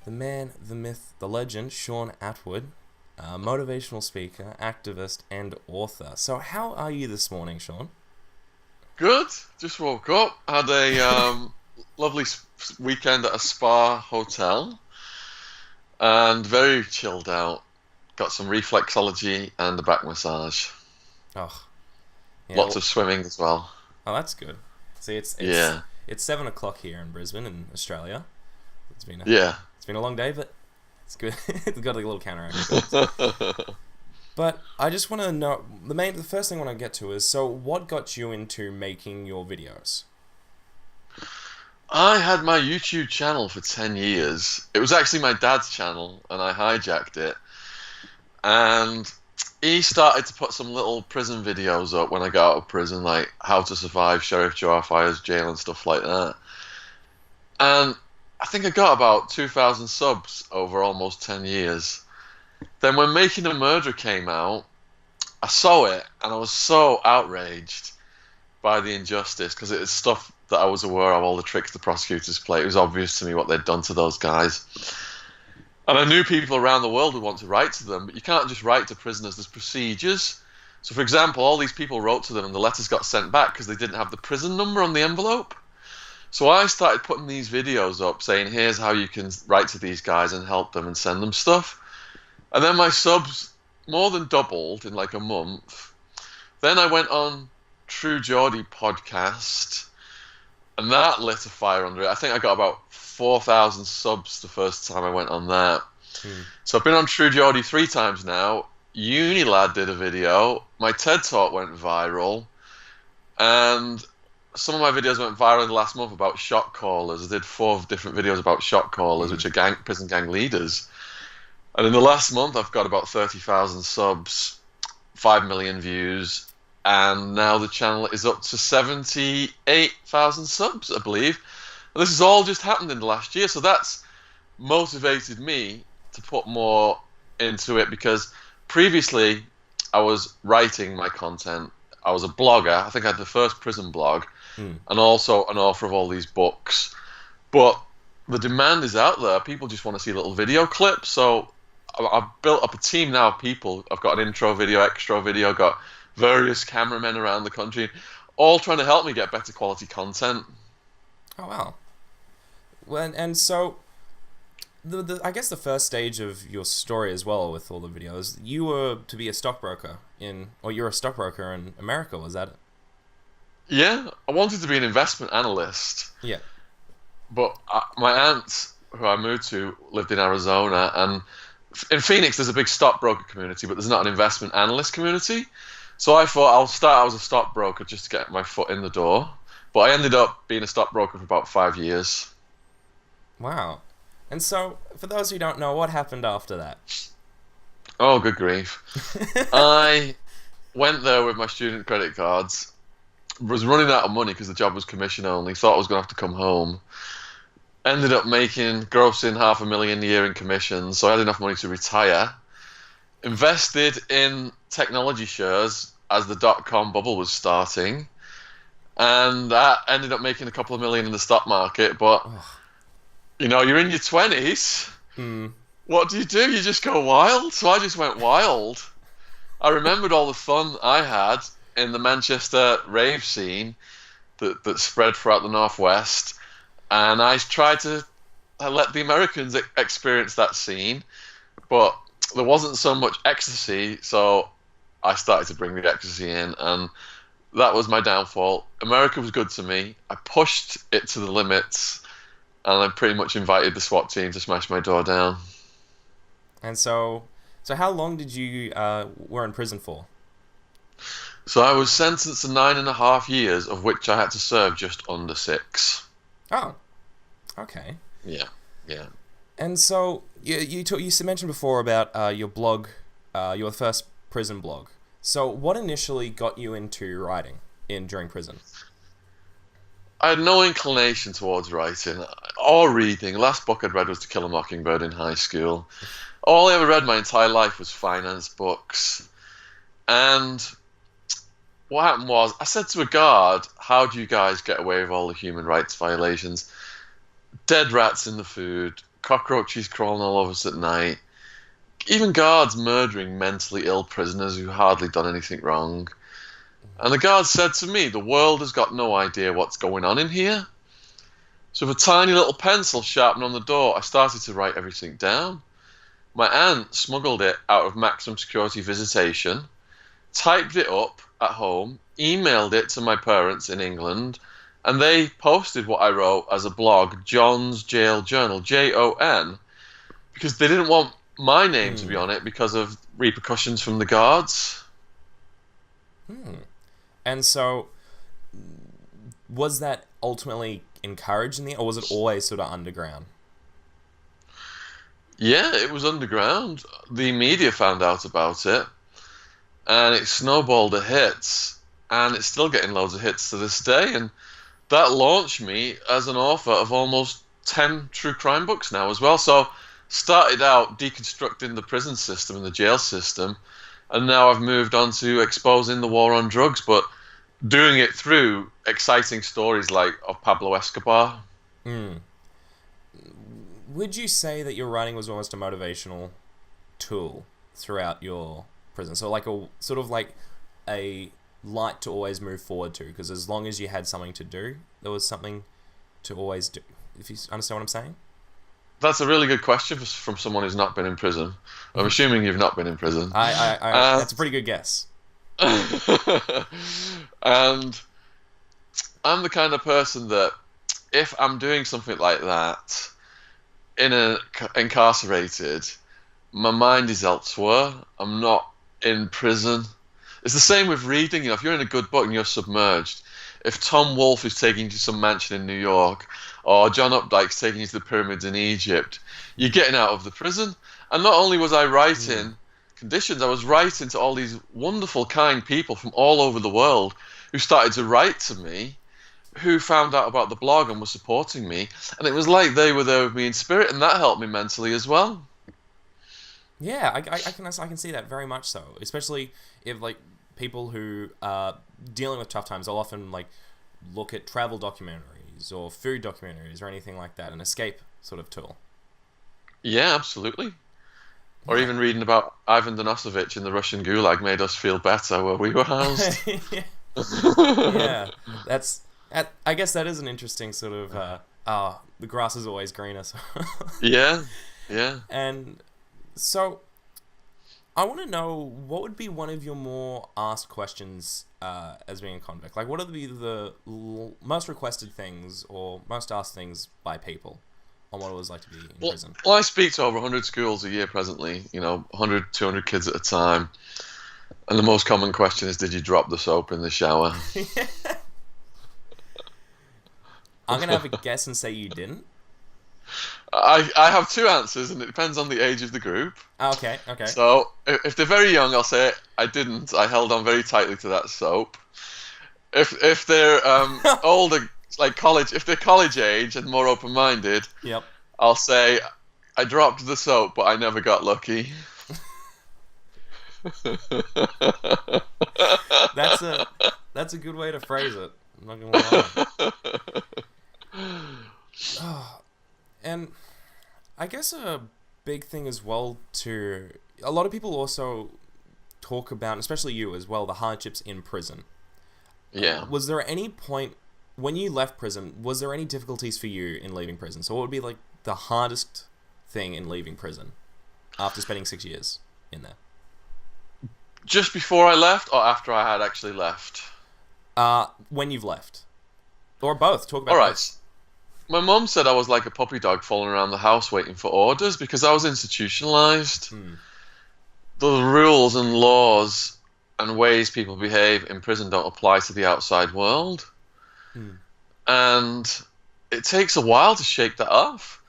the man, the myth, the legend, Shaun Attwood, motivational speaker, activist, and author. So, how are you this morning, Shaun? Good. Just woke up. Had a lovely weekend at a spa hotel and very chilled out. Got some reflexology and a back massage. Oh, yeah. Lots of swimming as well. Oh, that's good. See, Yeah. it's 7 o'clock here in Brisbane, in Australia. Yeah. It's been a long day, but it's good. It's got a little counteract effect. But I just want to know the first thing I want to get to is, so what got you into making your videos? I had my YouTube channel for 10 years. It was actually my dad's channel, and I hijacked it. And he started to put some little prison videos up when I got out of prison, like how to survive Sheriff Joe Fire's jail and stuff like that. And I think I got about 2,000 subs over almost 10 years. Then when Making a Murderer came out, I saw it and I was so outraged by the injustice because it is stuff that I was aware of, all the tricks the prosecutors play. It was obvious to me what they'd done to those guys. And I knew people around the world would want to write to them, but you can't just write to prisoners. There's procedures. So, for example, all these people wrote to them and the letters got sent back because they didn't have the prison number on the envelope. So I started putting these videos up saying, here's how you can write to these guys and help them and send them stuff. And then my subs more than doubled in like a month. Then I went on True Geordie podcast, and that lit a fire under it. I think I got about 4,000 subs the first time I went on that. So I've been on True Geordie 3 times now. Unilad did a video. My TED Talk went viral. And some of my videos went viral in the last month about shot callers. I did 4 different videos about shot callers, which are prison gang leaders. And in the last month, I've got about 30,000 subs, 5 million views, and now the channel is up to 78,000 subs, I believe. And this has all just happened in the last year, so that's motivated me to put more into it, because previously I was writing my content. I was a blogger. I think I had the first prison blog, and also an author of all these books. But the demand is out there. People just want to see little video clips, so I've built up a team now of people. I've got an intro video, extra video, got various cameramen around the country, all trying to help me get better quality content. Oh, wow. Well, and so I guess the first stage of your story as well, with all the videos, you were to be a stockbroker or you're a stockbroker in America, was that it? Yeah, I wanted to be an investment analyst. Yeah. But my aunt, who I moved to, lived in Arizona, and in Phoenix there's a big stockbroker community, but there's not an investment analyst community. So I thought I'll start out as a stockbroker just to get my foot in the door. But I ended up being a stockbroker for about 5 years. Wow. And so, for those who don't know, what happened after that? Oh, good grief. I went there with my student credit cards, was running out of money because the job was commission only, thought I was going to have to come home. Ended up grossing $500,000 a year in commissions, so I had enough money to retire. Invested in technology shares as the dot-com bubble was starting, and that ended up making a couple of million in the stock market. But you're in your 20s. What do? You just go wild. So I just went wild. I remembered all the fun I had in the Manchester rave scene that spread throughout the Northwest, and I tried to let the Americans experience that scene, but there wasn't so much ecstasy, so I started to bring the ecstasy in, and that was my downfall. America was good to me. I pushed it to the limits, and I pretty much invited the SWAT team to smash my door down. And so how long did you were in prison for? So I was sentenced to 9.5 years, of which I had to serve just under 6. Oh, okay. Yeah, yeah. And so you mentioned before about your blog, your first prison blog. So what initially got you into writing during prison? I had no inclination towards writing or reading. The last book I'd read was To Kill a Mockingbird in high school. All I ever read my entire life was finance books. And what happened was, I said to a guard, how do you guys get away with all the human rights violations? Dead rats in the food, cockroaches crawling all over us at night, even guards murdering mentally ill prisoners who hardly done anything wrong. And the guard said to me, the world has got no idea what's going on in here. So with a tiny little pencil sharpened on the door, I started to write everything down. My aunt smuggled it out of maximum security visitation, typed it up at home, emailed it to my parents in England, and they posted what I wrote as a blog, John's Jail Journal, Jon, because they didn't want my name to be on it because of repercussions from the guards. And so, was that ultimately encouraged in the, or was it always sort of underground? Yeah, it was underground. The media found out about it, and it snowballed to hits, and it's still getting loads of hits to this day, and that launched me as an author of almost 10 true crime books now as well. So, started out deconstructing the prison system and the jail system, and now I've moved on to exposing the war on drugs, but doing it through exciting stories like of Pablo Escobar. Would you say that your writing was almost a motivational tool throughout your prison? So like a sort of like a light to always move forward to, because as long as you had something to do, there was something to always do. If you understand what I'm saying? That's a really good question from someone who's not been in prison. I'm assuming you've not been in prison. That's a pretty good guess. And I'm the kind of person that if I'm doing something like that, incarcerated, my mind is elsewhere. I'm not in prison. It's the same with reading. If you're in a good book and you're submerged, if Tom Wolfe is taking you to some mansion in New York, or John Updike's taking you to the pyramids in Egypt, you're getting out of the prison. And not only was I writing conditions, I was writing to all these wonderful, kind people from all over the world who started to write to me, who found out about the blog and were supporting me. And it was like they were there with me in spirit, and that helped me mentally as well. Yeah, I can see that very much so. Especially if like people who are dealing with tough times, they'll often like look at travel documentaries or food documentaries or anything like that, an escape sort of tool. Yeah, absolutely. Or even reading about Ivan Denisovich in the Russian Gulag made us feel better where we were housed. Yeah, I guess that is an interesting sort of, the grass is always greener. So. Yeah. And so, I want to know, what would be one of your more asked questions as being a convict? Like, what would be the most requested things or most asked things by people on what it was like to be in prison? Well, I speak to over 100 schools a year presently, 100, 200 kids at a time. And the most common question is, did you drop the soap in the shower? I'm going to have a guess and say you didn't. I have two answers, and it depends on the age of the group. Okay. So if they're very young, I'll say I didn't. I held on very tightly to that soap. If they're older, like college, if they're college age and more open-minded, yep, I'll say I dropped the soap, but I never got lucky. That's a good way to phrase it. I'm not gonna lie. And I guess a big thing as well too, a lot of people also talk about, especially you as well, the hardships in prison. Yeah. Was there any point when you left prison, was there any difficulties for you in leaving prison? So what would be like the hardest thing in leaving prison after spending 6 years in there? Just before I left or after I had actually left? When you've left. Or both. Talk about All right. both. My mum said I was like a puppy dog falling around the house waiting for orders because I was institutionalized. The rules and laws and ways people behave in prison don't apply to the outside world. And it takes a while to shake that off.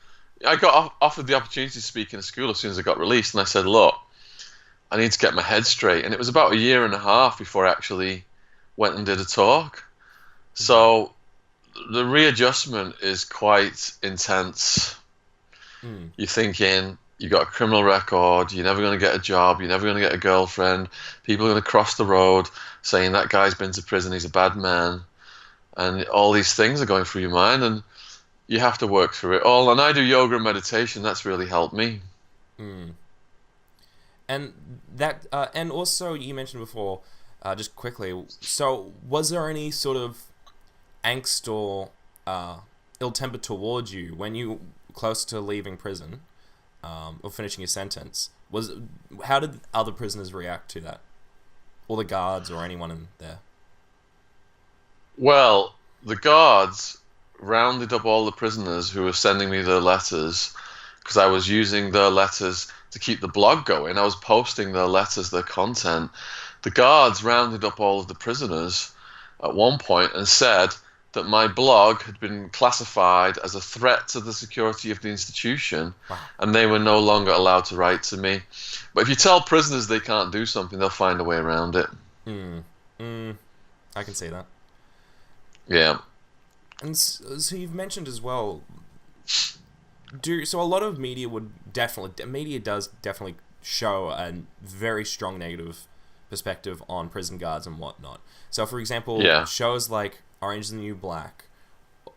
I got offered the opportunity to speak in a school as soon as I got released, and I said, look, I need to get my head straight. And it was about a year and a half before I actually went and did a talk. So the readjustment is quite intense. You're thinking, you got a criminal record, you're never going to get a job, you're never going to get a girlfriend, people are going to cross the road saying that guy's been to prison, he's a bad man, and all these things are going through your mind. And you have to work through it all. And I do yoga and meditation. That's really helped me. Mm. And that, and also you mentioned before, just quickly. So, was there any sort of angst or ill temper towards you when you close to leaving prison, or finishing your sentence? How did other prisoners react to that, or the guards, or anyone in there? Well, the guards rounded up all the prisoners who were sending me their letters because I was using their letters to keep the blog going. I was posting their letters, their content. The guards rounded up all of the prisoners at one point and said that my blog had been classified as a threat to the security of the institution, Wow. and they were no longer allowed to write to me. But if you tell prisoners they can't do something, they'll find a way around it. I can see that. Yeah. And so you've mentioned as well. So a lot of media does definitely show a very strong negative perspective on prison guards and whatnot. So, for example, Yeah. shows like Orange is the New Black,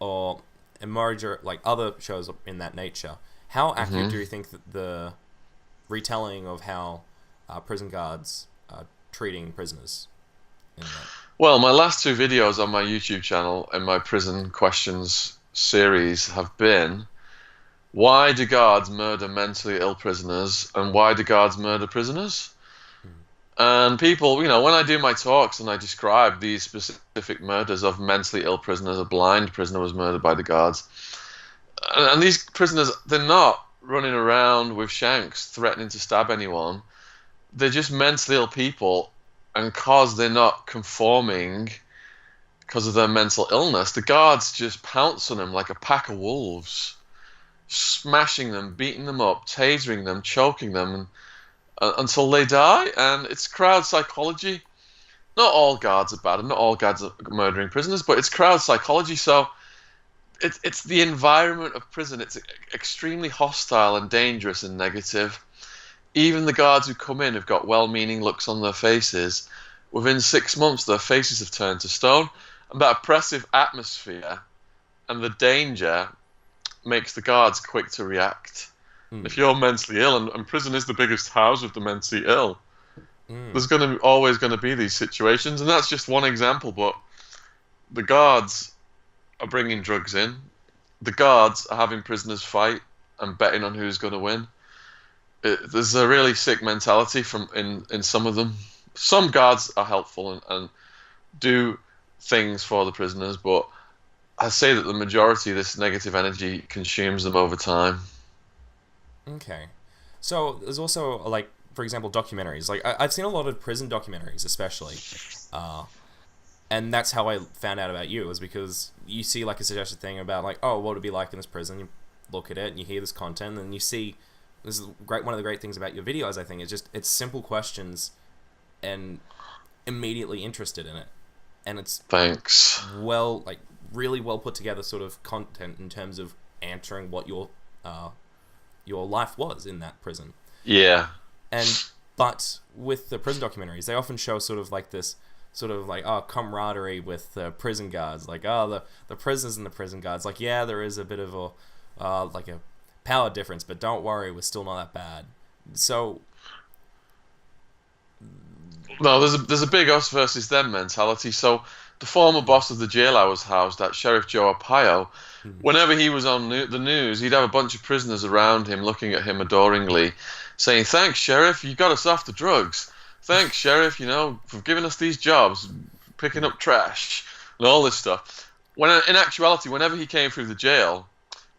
or Emerger, like other shows in that nature. How accurate do you think that the retelling of how prison guards are treating prisoners in that? Well, my last two videos on my YouTube channel and my prison questions series have been, why do guards murder mentally ill prisoners, and why do guards murder prisoners? And people, when I do my talks and I describe these specific murders of mentally ill prisoners, a blind prisoner was murdered by the guards. And these prisoners, they're not running around with shanks threatening to stab anyone. They're just mentally ill people, and because they're not conforming because of their mental illness, the guards just pounce on them like a pack of wolves, smashing them, beating them up, tasering them, choking them, until they die. And it's crowd psychology. Not all guards are bad, and not all guards are murdering prisoners, but it's crowd psychology. So it's the environment of prison. It's extremely hostile and dangerous and negative. Even the guards who come in have got well-meaning looks on their faces. Within 6 months, their faces have turned to stone. And that oppressive atmosphere and the danger makes the guards quick to react. If you're mentally ill, and prison is the biggest house of the mentally ill, there's always going to be these situations. And that's just one example, but the guards are bringing drugs in. The guards are having prisoners fight and betting on who's going to win. There's a really sick mentality in some of them. Some guards are helpful and do things for the prisoners, but I say that the majority of this negative energy consumes them over time. Okay. So there's also, like, for example, documentaries. Like, I've seen a lot of prison documentaries, especially. And that's how I found out about you, was because you see, like, a suggested thing about, like, oh, what would it be like in this prison? You look at it, and you hear this content, and you see... This is great. One of the great things about your videos, I think, is just it's simple questions, and immediately interested in it, and it's Thanks. Really well put together sort of content in terms of answering what your life was in that prison. Yeah. But with the prison documentaries, they often show sort of like this sort of like camaraderie with the prison guards, like the prisoners and the prison guards. Like, yeah, there is a bit of a like a power difference, but don't worry, we're still not that bad. So no, there's a big us versus them mentality. So the former boss of the jail I was housed at, Sheriff Joe Arpaio, whenever he was on the news, he'd have a bunch of prisoners around him looking at him adoringly, saying, "Thanks, Sheriff, you got us off the drugs. Thanks, Sheriff, for giving us these jobs, picking up trash, and all this stuff." When in actuality, whenever he came through the jail,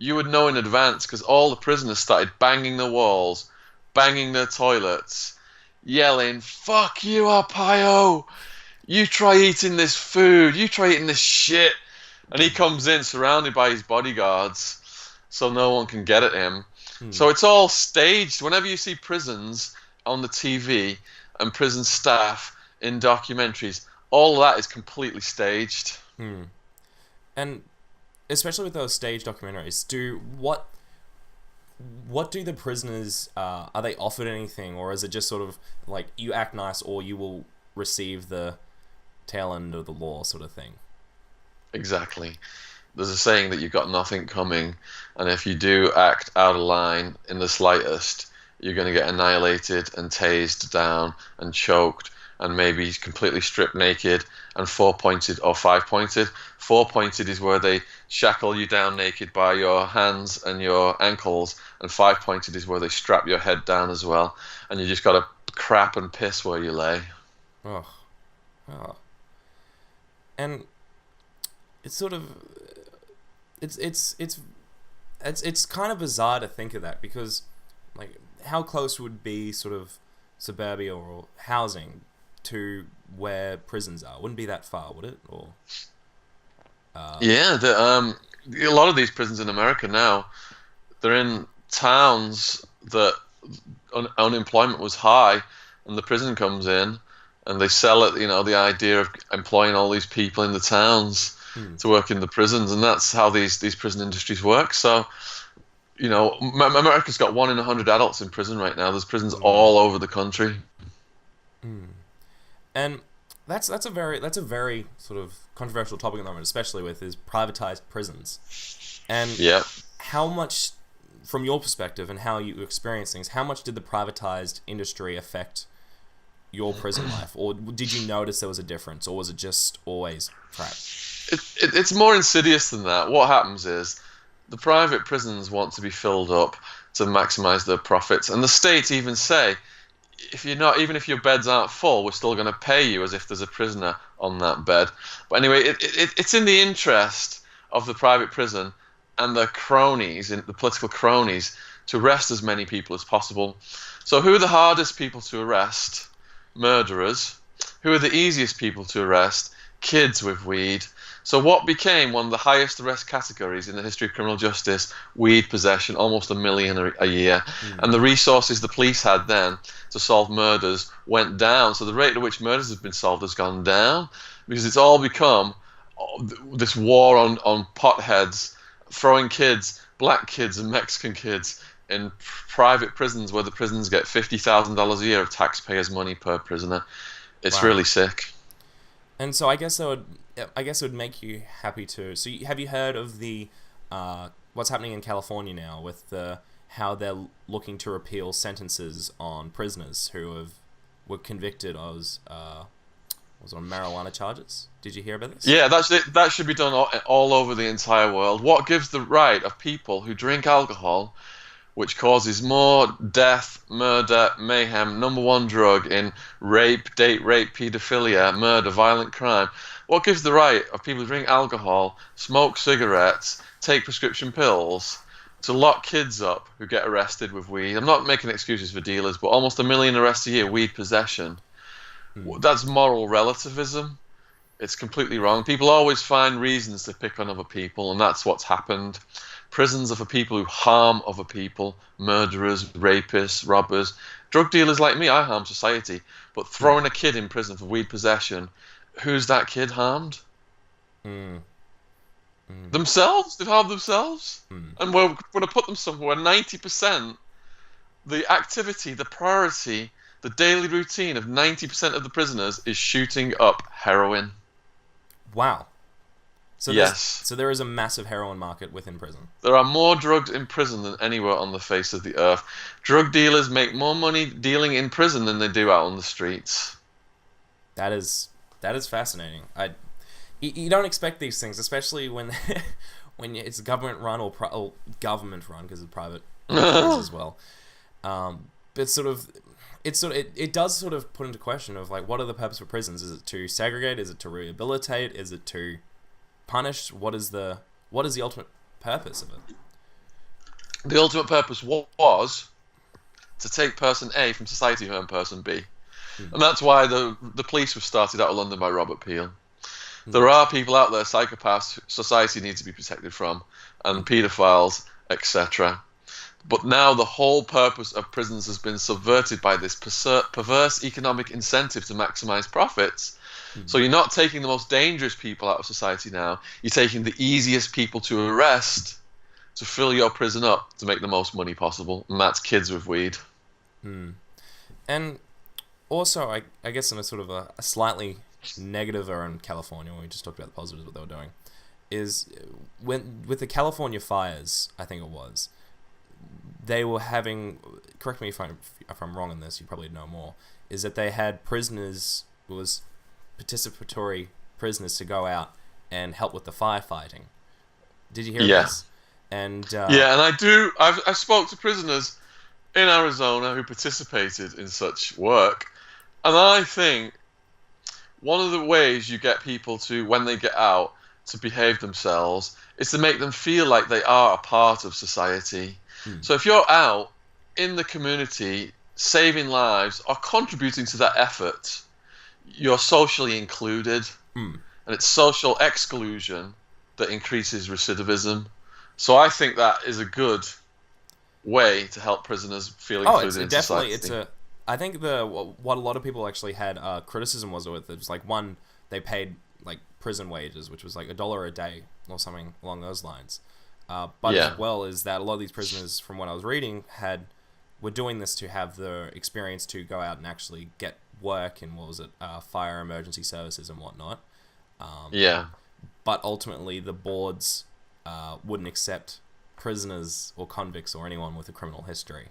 you would know in advance, because all the prisoners started banging the walls, banging their toilets, yelling, "Fuck you, Arpaio! You try eating this food, you try eating this shit." And he comes in surrounded by his bodyguards, so no one can get at him. So it's all staged. Whenever you see prisons on the TV and prison staff in documentaries, all of that is completely staged. And especially with those stage documentaries, what do the prisoners, are they offered anything, or is it just sort of like you act nice or you will receive the tail end of the law sort of thing? Exactly. there's a saying that you've got nothing coming, and if you do act out of line in the slightest, you're going to get annihilated and tased down and choked and maybe completely stripped naked and four-pointed or five-pointed. Four-pointed is where they shackle you down naked by your hands and your ankles, and five-pointed is where they strap your head down as well, and you just got to crap and piss where you lay. Oh, oh. And it's sort of it's kind of bizarre to think of that, because like how close would be sort of suburbia or housing to where prisons are? Wouldn't be that far, would it? Or yeah, a lot of these prisons in America now, they're in towns that unemployment was high, and the prison comes in, and they sell it, the idea of employing all these people in the towns to work in the prisons, and that's how these prison industries work. So, America's got 1 in 100 adults in prison right now. There's prisons all over the country. And that's a very sort of controversial topic at the moment, especially with is privatized prisons. And yeah, how much, from your perspective and how you experience things, how much did the privatized industry affect your prison life, or did you notice there was a difference, or was it just always crap? It's more insidious than that. What happens is the private prisons want to be filled up to maximize their profits, and the states even say, even if your beds aren't full, we're still going to pay you as if there's a prisoner on that bed. But anyway, it's in the interest of the private prison and the cronies, the political cronies, to arrest as many people as possible. So who are the hardest people to arrest? Murderers. Who are the easiest people to arrest? Kids with weed. So what became one of the highest arrest categories in the history of criminal justice? Weed possession, almost 1 million a year. And the resources the police had then to solve murders went down. So the rate at which murders have been solved has gone down, because it's all become this war on potheads, throwing kids, black kids and Mexican kids, in private prisons, where the prisons get $50,000 a year of taxpayers' money per prisoner. It's really sick. And so I guess it would make you happy too. So have you heard of the what's happening in California now with how they're looking to repeal sentences on prisoners who were convicted was on marijuana charges? Did you hear about this? Yeah, that should be done all over the entire world. What gives the right of people who drink alcohol, which causes more death, murder, mayhem, number one drug in rape, date rape, paedophilia, murder, violent crime. What gives the right of people who drink alcohol, smoke cigarettes, take prescription pills, to lock kids up who get arrested with weed? I'm not making excuses for dealers, but almost 1 million arrests a year, weed possession. That's moral relativism. It's completely wrong. People always find reasons to pick on other people, and that's what's happened. Prisons are for people who harm other people, murderers, rapists, robbers. Drug dealers like me, I harm society. But throwing a kid in prison for weed possession, who's that kid harmed? Themselves? They've harmed themselves? And we're going to put them somewhere 90%, the activity, the priority, the daily routine of 90% of the prisoners is shooting up heroin. Wow. So yes. So there is a massive heroin market within prison. There are more drugs in prison than anywhere on the face of the earth. Drug dealers make more money dealing in prison than they do out on the streets. That is fascinating. You don't expect these things, especially when it's government run or government run, because it's private as well. But it does sort of put into question of like, what are the purpose of prisons? Is it to segregate? Is it to rehabilitate? Is it to punish? What is the ultimate purpose of it? The ultimate purpose was to take person A from society to harm person B. And that's why the police were started out of London by Robert Peel. There are people out there, psychopaths, society needs to be protected from, and paedophiles, etc. But now the whole purpose of prisons has been subverted by this perverse economic incentive to maximize profits. So you're not taking the most dangerous people out of society now. You're taking the easiest people to arrest to fill your prison up to make the most money possible. And that's kids with weed. And also, I guess in a sort of a slightly negative in California, when we just talked about the positives, what they were doing, is when with the California fires, I think it was, they were having. Correct me if I'm wrong on this. You probably know more. Is that they had prisoners, it was participatory prisoners to go out and help with the firefighting. Did you hear this? And yeah, and I spoke to prisoners in Arizona who participated in such work, and I think one of the ways you get people to, when they get out, to behave themselves is to make them feel like they are a part of society. So if you're out in the community saving lives or contributing to that effort, you're socially included, and it's social exclusion that increases recidivism. So I think that is a good way to help prisoners feel included in society. I think what a lot of people actually had criticism was with it was like, one, they paid like prison wages, which was like $1 a day or something along those lines. But as well is that a lot of these prisoners, from what I was reading, were doing this to have the experience to go out and actually get work in, fire emergency services and whatnot. But ultimately, the boards wouldn't accept prisoners or convicts or anyone with a criminal history.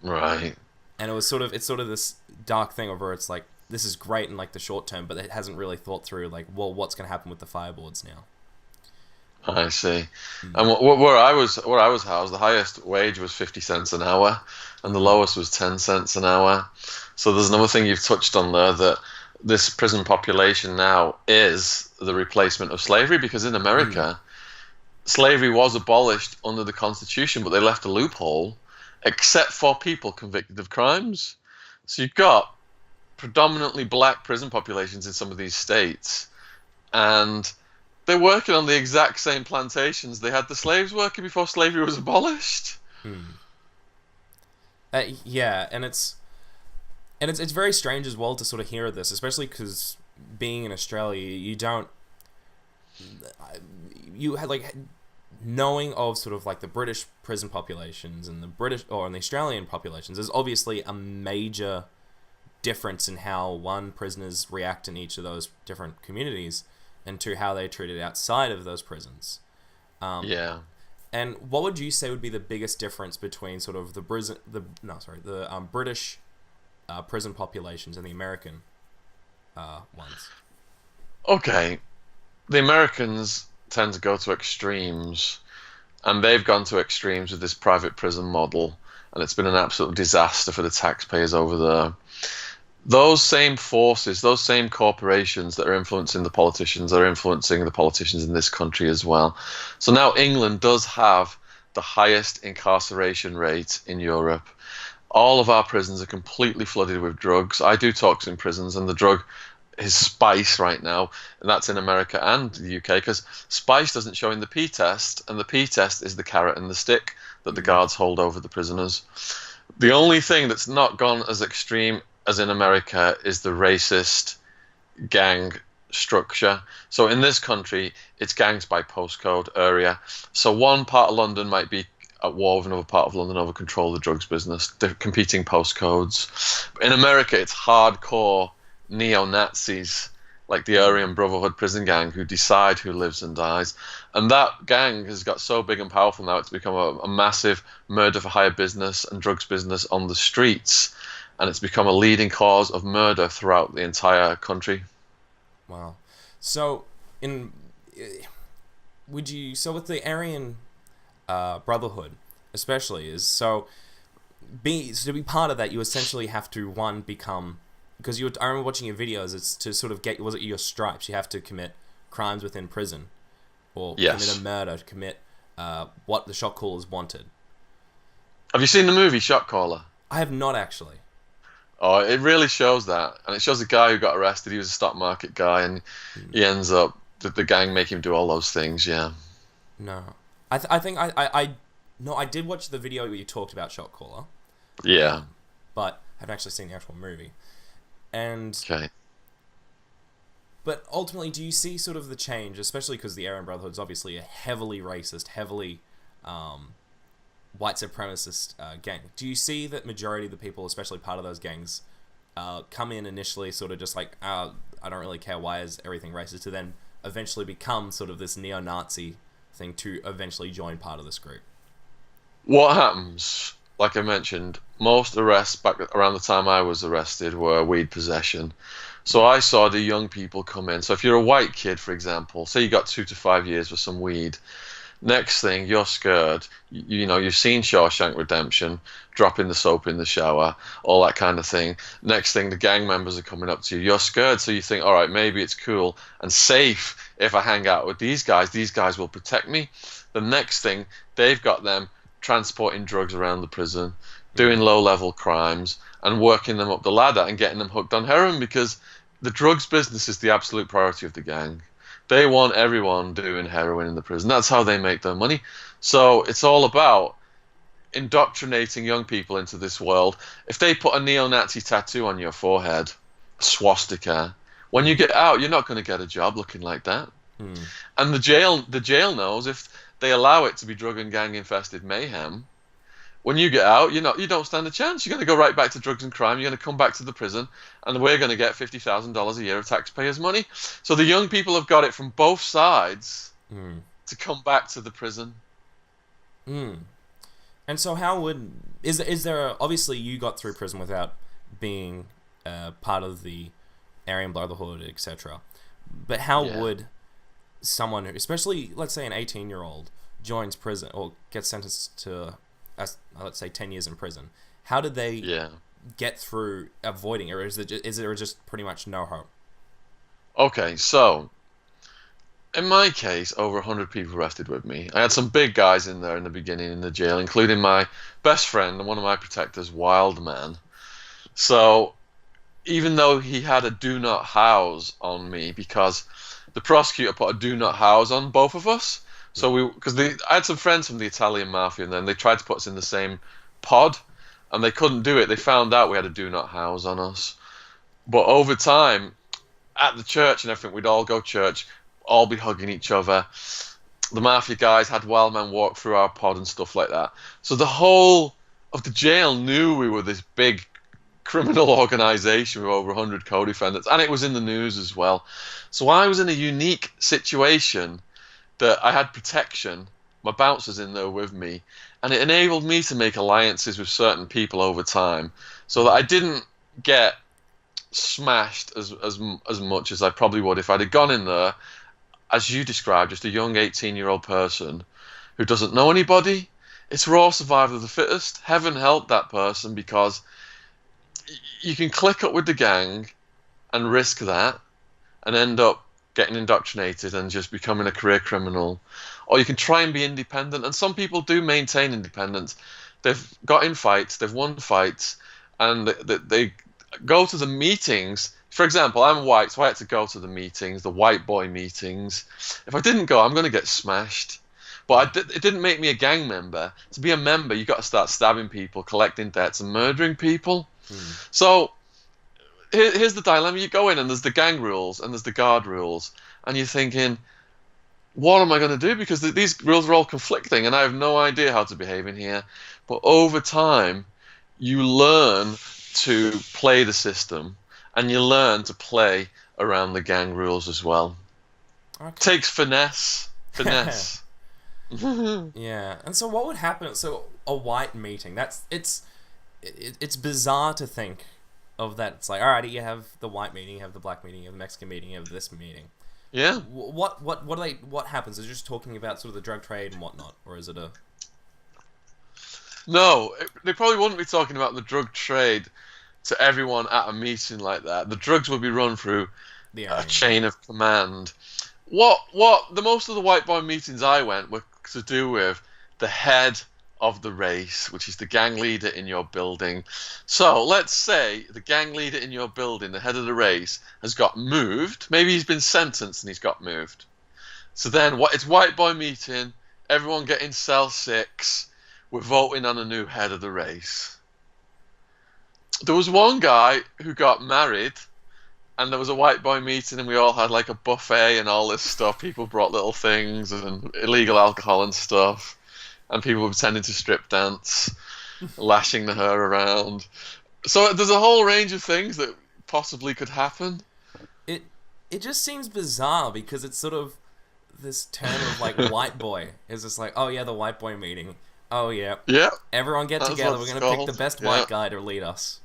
Right. And it's sort of this dark thing where it's like, this is great in like the short term, but it hasn't really thought through like, well, what's going to happen with the fire boards now? I see. And where I was housed, the highest wage was 50 cents an hour, and the lowest was 10 cents an hour. So there's another thing you've touched on there, that this prison population now is the replacement of slavery, because in America, slavery was abolished under the Constitution, but they left a loophole, except for people convicted of crimes. So you've got predominantly black prison populations in some of these states, and they're working on the exact same plantations they had the slaves working before slavery was abolished. Yeah, and it's very strange as well to sort of hear this, especially because being in Australia, you had like knowing of sort of like the British prison populations and the Australian populations. There's obviously a major difference in how prisoners react in each of those different communities, and to how they treated outside of those prisons. And what would you say would be the biggest difference between sort of the British prison populations and the American ones? Okay, the Americans tend to go to extremes, and they've gone to extremes with this private prison model, and it's been an absolute disaster for the taxpayers over there. Those same forces, those same corporations that are influencing the politicians are influencing the politicians in this country as well. So now England does have the highest incarceration rate in Europe. All of our prisons are completely flooded with drugs. I do talks in prisons, and the drug is spice right now, and that's in America and the UK, because spice doesn't show in the P-test, and the P-test is the carrot and the stick that the guards hold over the prisoners. The only thing that's not gone as extreme as in America is the racist gang structure. So in this country, it's gangs by postcode area. So one part of London might be at war with another part of London over control of the drugs business. They're competing postcodes. In America, it's hardcore neo-Nazis, like the Aryan Brotherhood prison gang, who decide who lives and dies. And that gang has got so big and powerful now, it's become a massive murder for hire business and drugs business on the streets. And it's become a leading cause of murder throughout the entire country. Wow. So, with the Aryan Brotherhood, especially, to be part of that, you essentially have to become, because I remember watching your videos. It's to sort of get your stripes. You have to commit crimes within prison, or commit a murder, to commit what the shot callers wanted. Have you seen the movie Shot Caller? I have not actually. Oh, it really shows that. And it shows a guy who got arrested. He was a stock market guy, and he ends up, the gang make him do all those things, yeah. No. I think I did watch the video where you talked about Shot Caller. Yeah. But I haven't actually seen the actual movie. And... Okay. But ultimately, do you see sort of the change, especially because the Aryan Brotherhood is obviously a heavily racist, heavily... white supremacist gang. Do you see that majority of the people, especially part of those gangs, come in initially sort of just like, I don't really care, why is everything racist, to then eventually become sort of this neo-Nazi thing to eventually join part of this group? What happens, like I mentioned, most arrests back around the time I was arrested were weed possession. So I saw the young people come in. So if you're a white kid, for example, say you got 2 to 5 years for some weed, next thing you're scared. You've seen Shawshank Redemption, dropping the soap in the shower, all that kind of thing. Next thing, the gang members are coming up to you. You're scared, so you think, all right, maybe it's cool and safe if I hang out with these guys. These guys will protect me. The next thing, they've got them transporting drugs around the prison, doing low-level crimes, and working them up the ladder and getting them hooked on heroin, because the drugs business is the absolute priority of the gang. They want everyone doing heroin in the prison. That's how they make their money. So it's all about indoctrinating young people into this world. If they put a neo-Nazi tattoo on your forehead, a swastika, when you get out, you're not going to get a job looking like that. And the jail knows if they allow it to be drug and gang infested mayhem, when you get out, you don't stand a chance. You're going to go right back to drugs and crime. You're going to come back to the prison, and we're going to get $50,000 a year of taxpayers' money. So the young people have got it from both sides to come back to the prison. And so how is there obviously you got through prison without being part of the Aryan Brotherhood, etc. But how would someone, especially let's say an 18-year-old, joins prison or gets sentenced to let's say 10 years in prison? How did they get through avoiding it, or is there just pretty much no hope? Okay, so in my case, over 100 people arrested with me. I had some big guys in there in the beginning in the jail, including my best friend and one of my protectors, Wildman. So even though he had a do not house on me, because the prosecutor put a do not house on both of us. So I had some friends from the Italian mafia, and then they tried to put us in the same pod, and they couldn't do it. They found out we had a do not house on us. But over time, at the church and everything, we'd all go to church, all be hugging each other. The mafia guys had wild men walk through our pod and stuff like that. So the whole of the jail knew we were this big criminal organization with over 100 co-defendants, and it was in the news as well. So I was in a unique situation that I had protection, my bouncers in there with me, and it enabled me to make alliances with certain people over time, so that I didn't get smashed as much as I probably would if I'd have gone in there, as you described, just a young 18-year-old person who doesn't know anybody. It's raw survival of the fittest. Heaven help that person, because you can click up with the gang and risk that and end up getting indoctrinated and just becoming a career criminal, or you can try and be independent. And some people do maintain independence. They've got in fights, they've won fights, and they go to the meetings. For example, I'm white, so I had to go to the meetings, the white boy meetings. If I didn't go, I'm going to get smashed. But it didn't make me a gang member. To be a member, you've got to start stabbing people, collecting debts, and murdering people. So here's the dilemma. You go in and there's the gang rules and there's the guard rules, and you're thinking, what am I going to do? Because these rules are all conflicting and I have no idea how to behave in here. But over time, you learn to play the system, and you learn to play around the gang rules as well. Okay. Takes finesse. Yeah. And so what would happen? So a white meeting, it's bizarre to think of that. It's like, alrighty, you have the white meeting, you have the black meeting, you have the Mexican meeting, you have this meeting. Yeah. What happens? Is it just talking about sort of the drug trade and whatnot, or is it a? No, they probably wouldn't be talking about the drug trade to everyone at a meeting like that. The drugs would be run through a chain of command. What the most of the white boy meetings I went were to do with the head of the race, which is the gang leader in your building. So let's say the gang leader in your building, the head of the race, has got moved. Maybe he's been sentenced and he's got moved. So then it's white boy meeting, everyone getting cell 6, we're voting on a new head of the race. There was one guy who got married, and there was a white boy meeting, and we all had like a buffet and all this stuff. People brought little things and illegal alcohol and stuff. And people were pretending to strip dance, lashing the hair around. So there's a whole range of things that possibly could happen. it just seems bizarre because it's sort of this term of like white boy. It's just like, oh yeah, the white boy meeting. Oh yeah, Yeah, everyone get that's together. what We're it's gonna pick the called. best Yeah, white guy to lead us.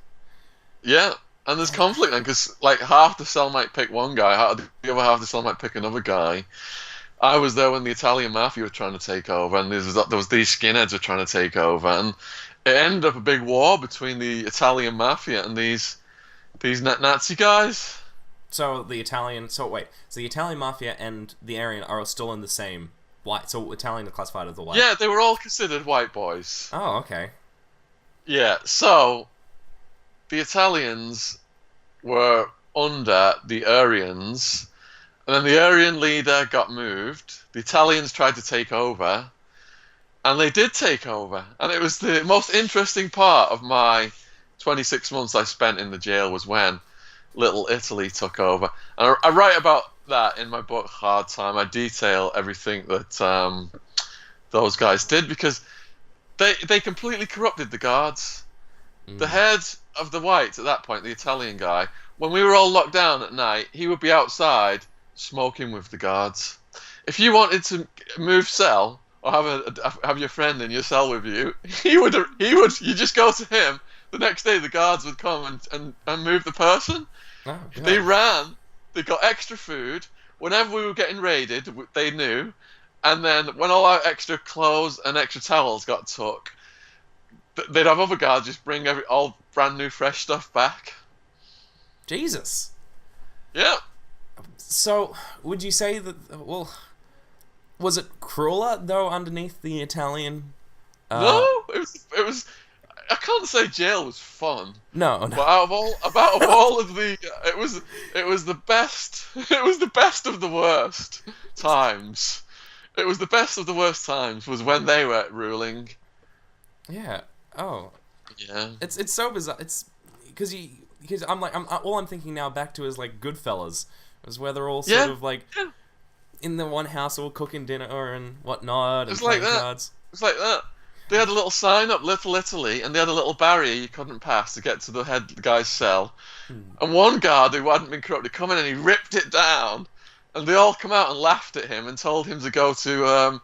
yeah. And there's conflict then, because like half the cell might pick one guy, the other half of the cell might pick another guy. I was there when the Italian mafia were trying to take over, and there was these skinheads were trying to take over, and it ended up a big war between the Italian mafia and these Nazi guys. So the Italian. So wait. So the Italian mafia and the Aryan are still in the same white. So Italian is classified as the white. Yeah, they were all considered white boys. Oh, okay. Yeah, so the Italians were under the Aryans, and then the Aryan leader got moved. The Italians tried to take over, and they did take over. And it was the most interesting part of my 26 months I spent in the jail was when Little Italy took over. And I write about that in my book, Hard Time. I detail everything that those guys did, because they completely corrupted the guards. The head of the whites at that point, the Italian guy, when we were all locked down at night, he would be outside smoking with the guards. If you wanted to move cell or have your friend in your cell with you, he would you just go to him. The next day the guards would come and move the person. Oh, yeah. They ran. They got extra food. Whenever we were getting raided, they knew. And then when all our extra clothes and extra towels got took, they'd have other guards just bring all brand new fresh stuff back. Jesus. Yeah. So, would you say that, well, was it crueler, though, underneath the Italian? No, it was. I can't say jail was fun. No. But out of all of the, it was the best. It was the best of the worst times. It was the best of the worst times was when they were ruling. Yeah. Oh. Yeah. It's so bizarre. It's because all I'm thinking now back to is like Goodfellas, is where they're all sort of like in the one house all cooking dinner and whatnot. It's and like playing that. cards. It's like that. They had a little sign up, Little Italy, and they had a little barrier you couldn't pass to get to the head guy's cell. And one guard who hadn't been corrupted come in and he ripped it down, and they all come out and laughed at him and told him to go to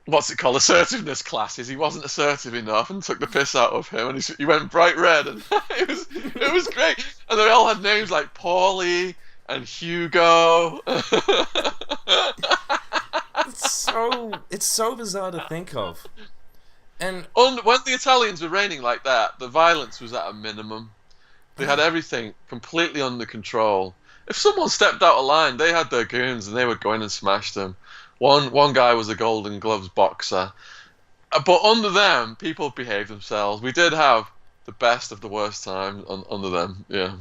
what's it called, assertiveness classes. He wasn't assertive enough and took the piss out of him, and he went bright red, and it was great. And they all had names like Paulie and Hugo. It's so bizarre to think of. And when the Italians were reigning like that, the violence was at a minimum. They had everything completely under control. If someone stepped out of line, they had their goons and they would go in and smash them. One guy was a Golden Gloves boxer. But under them, people behaved themselves. We did have the best of the worst time under them, yeah.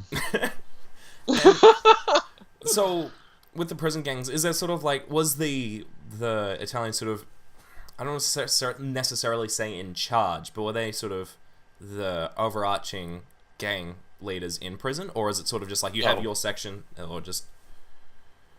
So, with the prison gangs, is there sort of like, was the Italian sort of, I don't necessarily say in charge, but were they sort of the overarching gang leaders in prison? Or is it sort of just like you have your section, or just...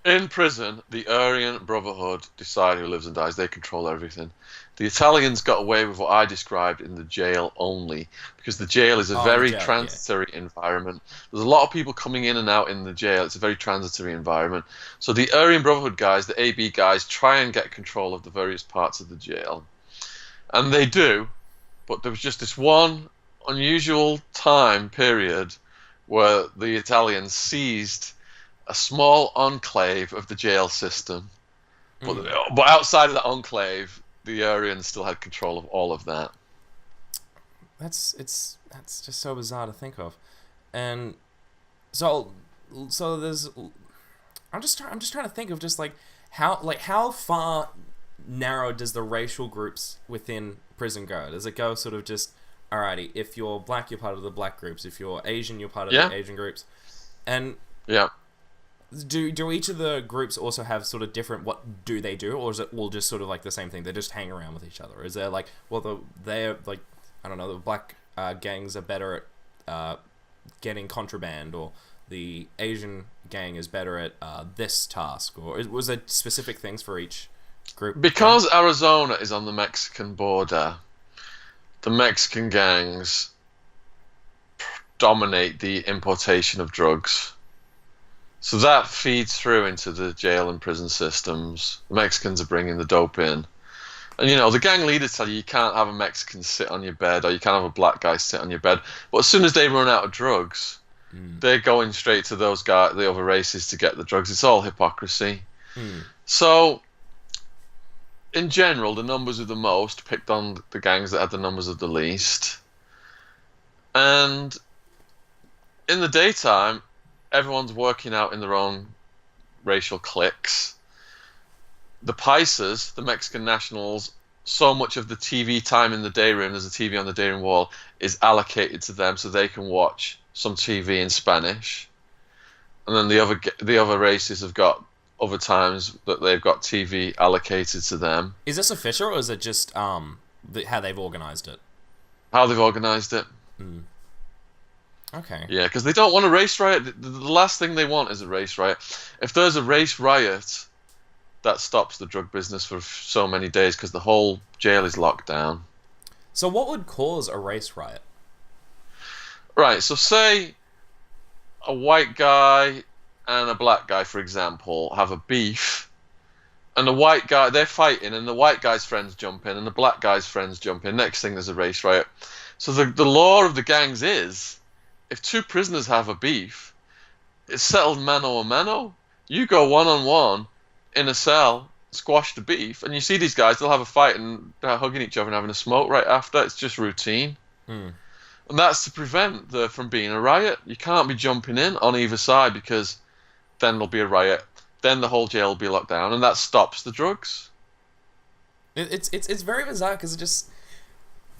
In prison, the Aryan Brotherhood decide who lives and dies. They control everything. The Italians got away with what I described in the jail only, because the jail is a very transitory environment. There's a lot of people coming in and out in the jail. It's a very transitory environment. So the Aryan Brotherhood guys, the AB guys, try and get control of the various parts of the jail. And they do, but there was just this one unusual time period where the Italians seized a small enclave of the jail system, but outside of that enclave, the Aryans still had control of all of that. That's just so bizarre to think of, and so there's. I'm just trying to think of just like how far narrow does the racial groups within prison go? Does it go sort of just, alrighty, if you're black, you're part of the black groups. If you're Asian, you're part of the Asian groups, and Do each of the groups also have sort of different, what do they do, or is it all just sort of like the same thing? They just hang around with each other. Is there like, well, they're like, I don't know, the black gangs are better at getting contraband, or the Asian gang is better at this task, or was there specific things for each group? Because Arizona is on the Mexican border, the Mexican gangs dominate the importation of drugs. So that feeds through into the jail and prison systems. The Mexicans are bringing the dope in. And, the gang leaders tell you can't have a Mexican sit on your bed or you can't have a black guy sit on your bed. But as soon as they run out of drugs, they're going straight to those guys, the other races, to get the drugs. It's all hypocrisy. So, in general, the numbers of the most picked on the gangs that had the numbers of the least. And in the daytime, everyone's working out in their own racial cliques. The Paisas, the Mexican nationals, so much of the TV time in the day room, there's a TV on the day room wall, is allocated to them so they can watch some TV in Spanish. And then the other races have got other times that they've got TV allocated to them. Is this official, or is it just how they've organized it? How they've organized it. Okay. Yeah, because they don't want a race riot. The last thing they want is a race riot. If there's a race riot, that stops the drug business for so many days because the whole jail is locked down. So what would cause a race riot? Right, so say a white guy and a black guy, for example, have a beef, and the white guy, they're fighting, and the white guy's friends jump in, and the black guy's friends jump in. Next thing, there's a race riot. So the law of the gangs is, if two prisoners have a beef, it's settled mano a mano. You go one-on-one in a cell, squash the beef, and you see these guys, they'll have a fight and they're hugging each other and having a smoke right after. It's just routine. And that's to prevent there from being a riot. You can't be jumping in on either side because then there'll be a riot. Then the whole jail will be locked down, and that stops the drugs. It's very bizarre because it just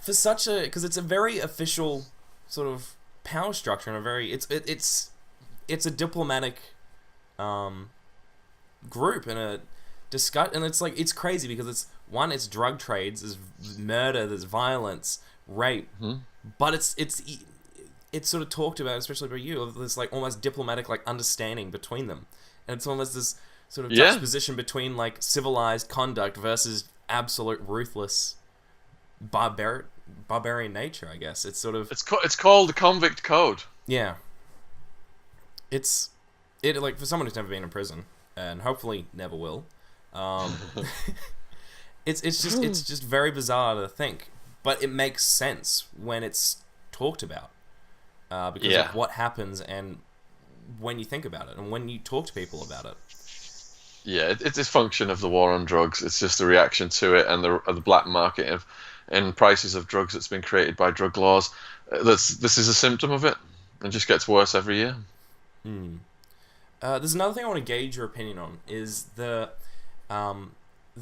because it's a very official sort of power structure and a very it's a diplomatic group and a discuss, and it's like it's crazy because it's drug trades, there's murder, there's violence, rape, but it's sort of talked about, especially by you, of this like almost diplomatic like understanding between them, and it's almost this sort of juxtaposition between like civilized conduct versus absolute ruthless barbarian nature. I guess it's sort of it's called the convict code. Yeah, it like for someone who's never been in prison and hopefully never will. It's just very bizarre to think, but it makes sense when it's talked about because of what happens and when you think about it and when you talk to people about it. Yeah, it's a function of the war on drugs. It's just a reaction to it and the black market and prices of drugs that's been created by drug laws. This is a symptom of it, and just gets worse every year. There's another thing I want to gauge your opinion on is the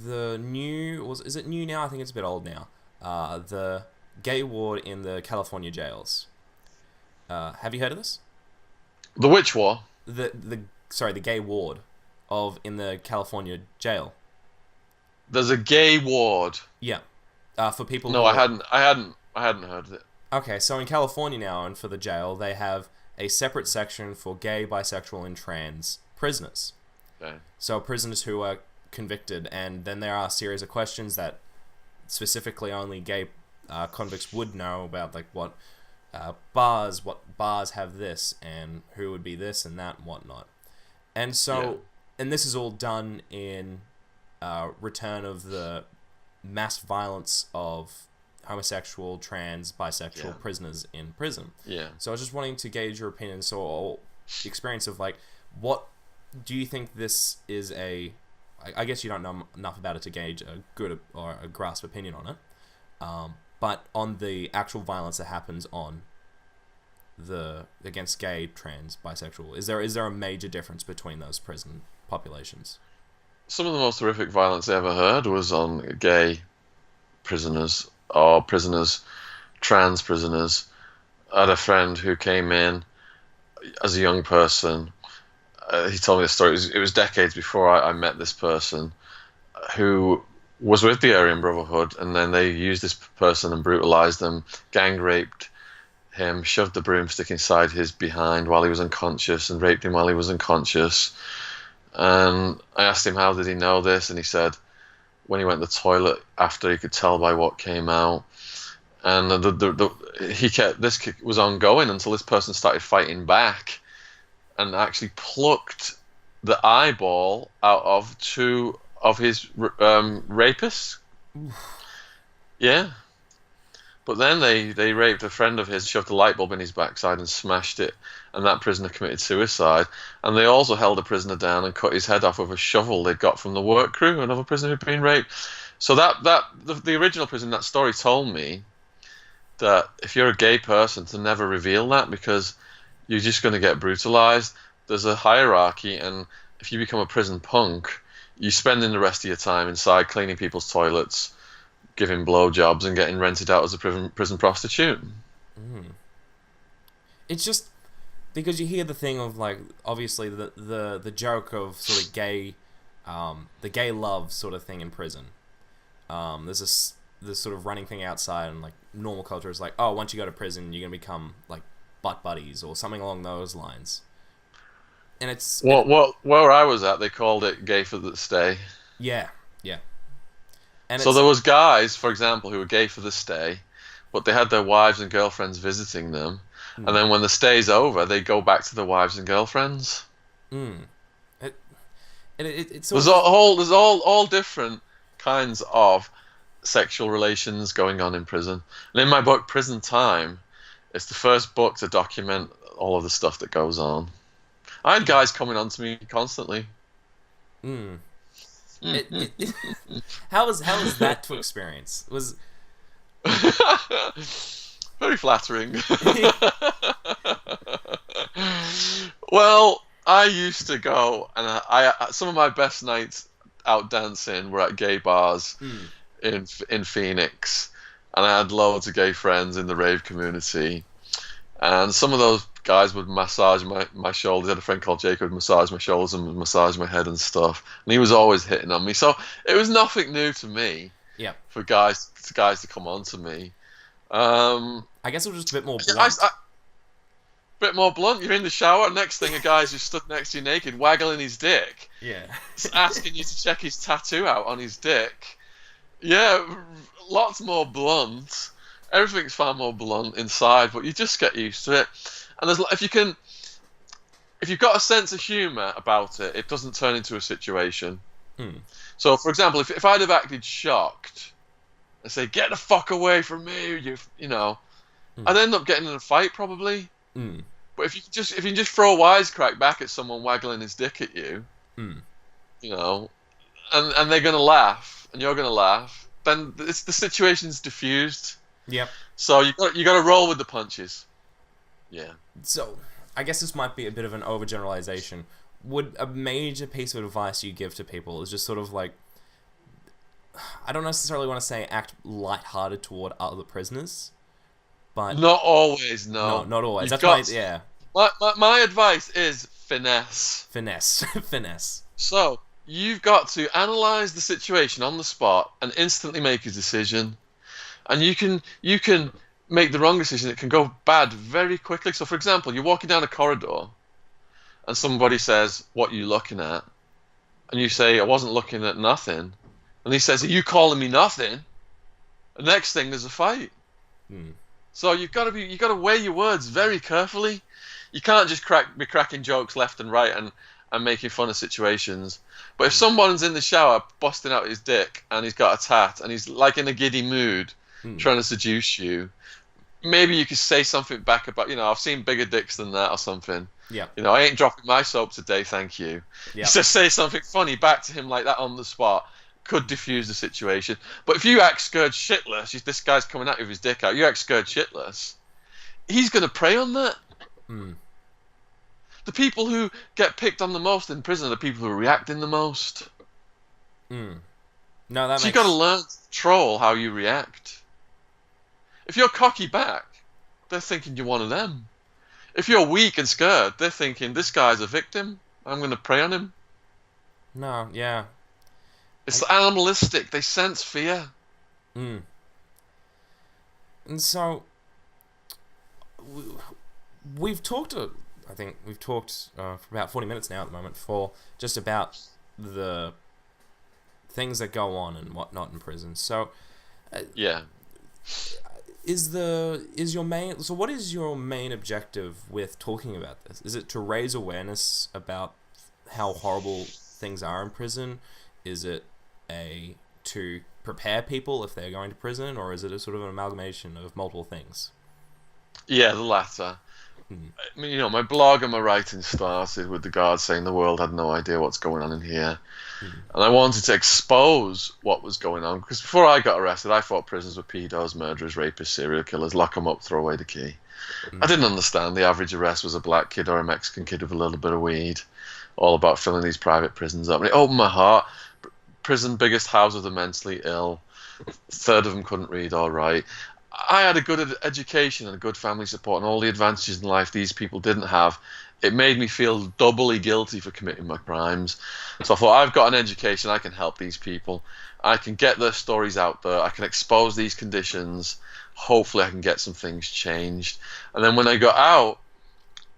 new is it new now? I think it's a bit old now. The gay ward in the California jails. Have you heard of this? The which war? The gay ward in the California jail. There's a gay ward. Yeah. For people. No, I hadn't heard of it. Okay, so in California now, and for the jail, they have a separate section for gay, bisexual, and trans prisoners. Okay. So prisoners who are convicted, and then there are a series of questions that specifically only gay convicts would know about, like what bars have this, and who would be this and that and whatnot. And so, and this is all done in return of the mass violence of homosexual, trans, bisexual prisoners in prison. Yeah. So I was just wanting to gauge your opinion, or experience of like, what do you think this is I guess you don't know enough about it to gauge a good or a grasp opinion on it, but on the actual violence that happens against gay, trans, bisexual, is there a major difference between those prison populations? Some of the most horrific violence I ever heard was on gay prisoners or trans prisoners. I had a friend who came in as a young person. He told me the story. It was decades before I met this person who was with the Aryan Brotherhood, and then they used this person and brutalized them, gang raped him, shoved the broomstick inside his behind while he was unconscious, and raped him while he was unconscious. And I asked him how did he know this, and he said when he went to the toilet after, he could tell by what came out. And this was ongoing until this person started fighting back. and actually plucked the eyeball out of two of his rapists. Yeah. But then they raped a friend of his, shoved a light bulb in his backside and smashed it, and that prisoner committed suicide. And they also held a prisoner down and cut his head off with a shovel they'd got from the work crew, another prisoner who'd been raped. So the original prison, that story told me that if you're a gay person, to never reveal that, because you're just going to get brutalized. There's a hierarchy, and if you become a prison punk, you're spending the rest of your time inside cleaning people's toilets, giving blowjobs, and getting rented out as a prison prostitute. It's just because you hear the thing of, like, obviously the joke of sort of gay, the gay love sort of thing in prison. There's this sort of running thing outside, and like normal culture is like, oh, once you go to prison, you're gonna become like butt buddies or something along those lines. And it's where I was at, they called it gay for the stay. Yeah. And so there was guys, for example, who were gay for the stay, but they had their wives and girlfriends visiting them, and then when the stay's over, they go back to their wives and girlfriends. It's there's all different kinds of sexual relations going on in prison. And in my book, Prison Time, it's the first book to document all of the stuff that goes on. I had guys coming on to me constantly. How was that to experience? Was very flattering. Well, I used to go, and I some of my best nights out dancing were at gay bars in Phoenix, and I had loads of gay friends in the rave community, and some of those guys would massage my shoulders. I had a friend called Jacob who would massage my shoulders and would massage my head and stuff, and he was always hitting on me, so it was nothing new to me. Yeah, for guys to come on to me. I guess it was just a bit more blunt. Bit more blunt. You're in the shower. Next thing, a guy's just stood next to you naked, waggling his dick. Yeah. Asking you to check his tattoo out on his dick. Yeah, lots more blunt. Everything's far more blunt inside, but you just get used to it. And if you've got a sense of humour about it, it doesn't turn into a situation. So, for example, if I'd have acted shocked and say, "Get the fuck away from me," you know, I'd end up getting in a fight probably. But if you just throw a wisecrack back at someone waggling his dick at you, you know, and they're gonna laugh and you're gonna laugh, then the situation's diffused. Yep. So you got to roll with the punches. Yeah. So I guess this might be a bit of an overgeneralization. Would a major piece of advice you give to people is just sort of like, I don't necessarily want to say act lighthearted toward other prisoners, but not always. No, not always. You've That's why, yeah. My advice is finesse. Finesse. So you've got to analyze the situation on the spot and instantly make a decision. And you can make the wrong decision. It can go bad very quickly. So, for example, you're walking down a corridor, and somebody says, "What are you looking at?" And you say, "I wasn't looking at nothing." And he says, "Are you calling me nothing?" The next thing, there's a fight. So you've got to weigh your words very carefully. You can't just be cracking jokes left and right and making fun of situations. But if someone's in the shower busting out his dick and he's got a tat and he's like in a giddy mood trying to seduce you, maybe you could say something back about, I've seen bigger dicks than that or something. Yeah. I ain't dropping my soap today, thank you. Yeah. So say something funny back to him like that on the spot. Could diffuse the situation. But if you act scared shitless, this guy's coming at you with his dick out, you act scared shitless, he's going to prey on that. The people who get picked on the most in prison are the people who are reacting the most. No, you've got to learn to control how you react. If you're cocky back, they're thinking you're one of them. If you're weak and scared, they're thinking, this guy's a victim, I'm going to prey on him. No, yeah. It's animalistic. They sense fear. And so, we've talked, I think we've talked for about 40 minutes now at the moment, for just about the things that go on and whatnot in prison. So, yeah. is your main, so what is your main objective with talking about this? Is it to raise awareness about how horrible things are in prison? Is it to prepare people if they're going to prison, or is it a sort of an amalgamation of multiple things? Yeah, the latter. Hmm. I mean, my blog and my writing started with the guards saying the world had no idea what's going on in here. Hmm. And I wanted to expose what was going on, because before I got arrested, I thought prisons were pedos, murderers, rapists, serial killers, lock them up, throw away the key. Hmm. I didn't understand the average arrest was a black kid or a Mexican kid with a little bit of weed, all about filling these private prisons up. And it opened my heart. Prison, biggest house of the mentally ill. Third of them couldn't read or write. I had a good education and a good family support and all the advantages in life these people didn't have. It made me feel doubly guilty for committing my crimes. So I thought, I've got an education, I can help these people. I can get their stories out there. I can expose these conditions. Hopefully I can get some things changed. And then when I got out,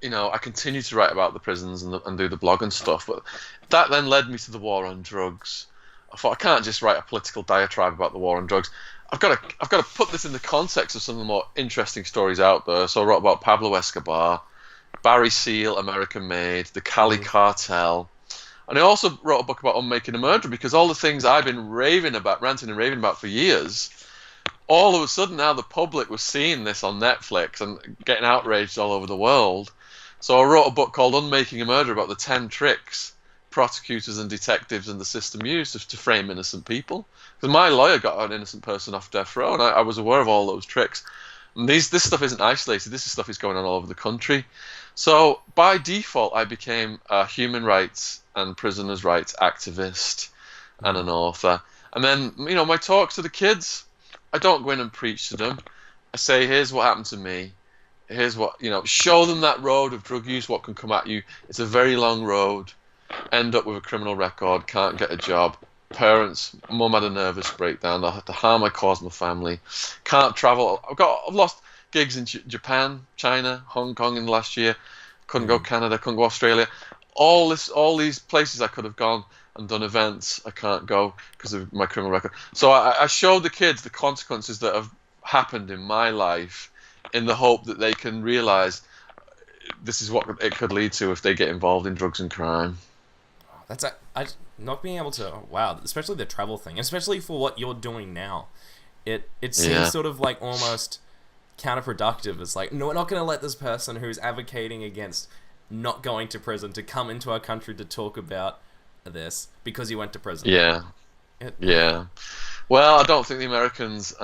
I continued to write about the prisons and do the blog and stuff. But that then led me to the war on drugs. I thought, I can't just write a political diatribe about the war on drugs. I've got to put this in the context of some of the more interesting stories out there. So I wrote about Pablo Escobar, Barry Seal, American Made, the Cali Cartel. And I also wrote a book about Unmaking a Murderer, because all the things I've been ranting and raving about for years, all of a sudden now the public was seeing this on Netflix and getting outraged all over the world. So I wrote a book called Unmaking a Murderer about the 10 tricks prosecutors and detectives and the system used to frame innocent people. Because my lawyer got an innocent person off death row, and I was aware of all those tricks. And this stuff isn't isolated. This stuff is going on all over the country. So by default, I became a human rights and prisoners' rights activist and an author. And then, my talks to the kids, I don't go in and preach to them. I say, here's what happened to me. Here's what, show them that road of drug use, what can come at you. It's a very long road. End up with a criminal record, can't get a job. Parents, mum had a nervous breakdown. The harm I caused my family. Can't travel. I've lost gigs in Japan, China, Hong Kong in the last year. Couldn't go Canada, couldn't go Australia. All these places I could have gone and done events, I can't go because of my criminal record. So I showed the kids the consequences that have happened in my life, in the hope that they can realize this is what it could lead to if they get involved in drugs and crime. That's not being able to, wow, especially the travel thing, especially for what you're doing now. It seems sort of like almost counterproductive. It's like, no, we're not going to let this person who's advocating against not going to prison to come into our country to talk about this because he went to prison. Yeah. Yeah. Well, I don't think the Americans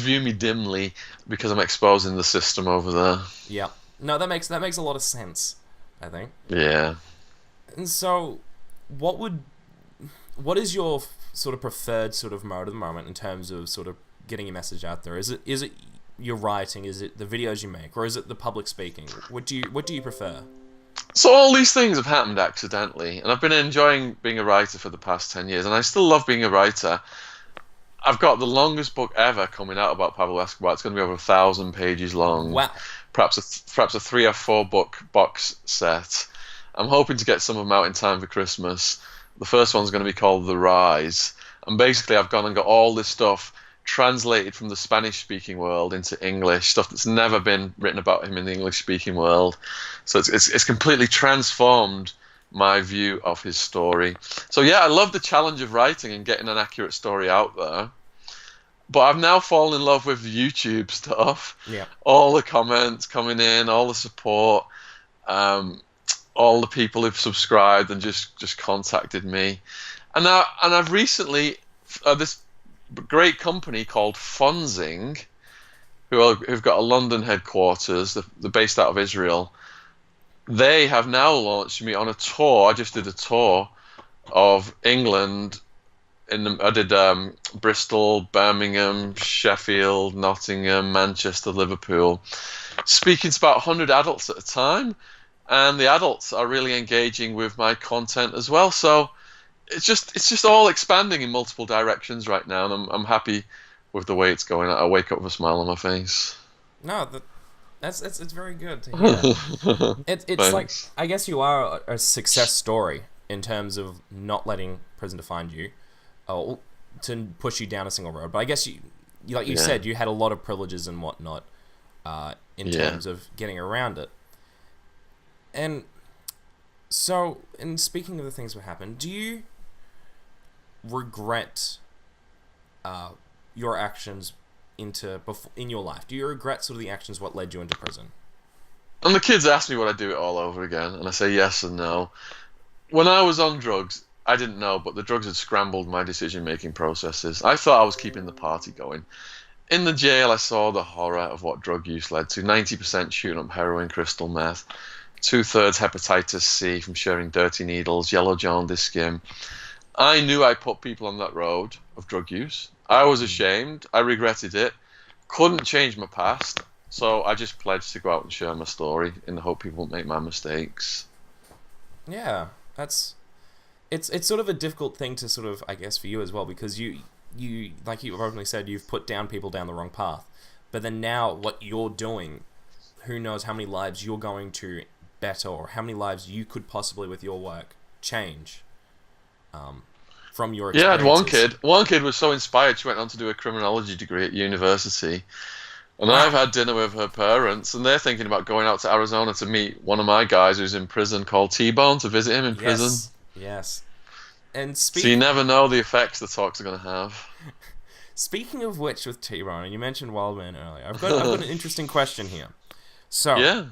view me dimly because I'm exposing the system over there. Yeah. No, that makes a lot of sense, I think. Yeah. And so, what is your sort of preferred sort of mode at the moment in terms of sort of getting your message out there? Is it your writing? Is it the videos you make, or is it the public speaking? What do you prefer? So all these things have happened accidentally, and I've been enjoying being a writer for the past 10 years, and I still love being a writer. I've got the longest book ever coming out about Pablo Escobar. It's going to be over 1,000 pages long. Wow. Perhaps a 3 or 4 book box set. I'm hoping to get some of them out in time for Christmas. The first one's going to be called The Rise. And basically I've gone and got all this stuff translated from the Spanish-speaking world into English, stuff that's never been written about him in the English-speaking world. So it's completely transformed my view of his story. So yeah, I love the challenge of writing and getting an accurate story out there. But I've now fallen in love with the YouTube stuff. Yeah. All the comments coming in, all the support, all the people who've subscribed and just contacted me. And I've recently this great company called Funzing, who've got a London headquarters. They're based out of Israel. They have now launched me on a tour. I just did a tour of England. I did Bristol, Birmingham, Sheffield, Nottingham, Manchester, Liverpool, speaking to about 100 adults at a time, and the adults are really engaging with my content as well. So it's just all expanding in multiple directions right now, and I'm happy with the way it's going. I wake up with a smile on my face. No, it's very good to hear. It's Thanks. like, I guess you are a success story in terms of not letting prison define you, or to push you down a single road. But I guess like you said, you had a lot of privileges and whatnot in terms of getting around it. And so, in speaking of the things that happened, do you regret your actions in your life? Do you regret sort of the actions what led you into prison? And the kids ask me would I do it all over again, and I say yes and no. When I was on drugs, I didn't know, but the drugs had scrambled my decision-making processes. I thought I was keeping the party going. In the jail, I saw the horror of what drug use led to. 90% shooting up heroin, crystal meth, 2/3 hepatitis C from sharing dirty needles, yellow jaundice skin. I knew I put people on that road of drug use. I was ashamed. I regretted it. Couldn't change my past. So I just pledged to go out and share my story in the hope people won't make my mistakes. Yeah, it's sort of a difficult thing to sort of, I guess, for you as well, because you like you openly said, you've put people down the wrong path. But then now what you're doing, who knows how many lives you're going to better, or how many lives you could possibly with your work change from your experiences. Yeah, I had one kid was so inspired she went on to do a criminology degree at university. And wow. I've had dinner with her parents, and they're thinking about going out to Arizona to meet one of my guys who's in prison called T-Bone, to visit him in prison. Yes. And so you never know the effects the talks are going to have. Speaking of which, with T-Bone, and you mentioned Wildman earlier, I've got an interesting question here. So, yeah.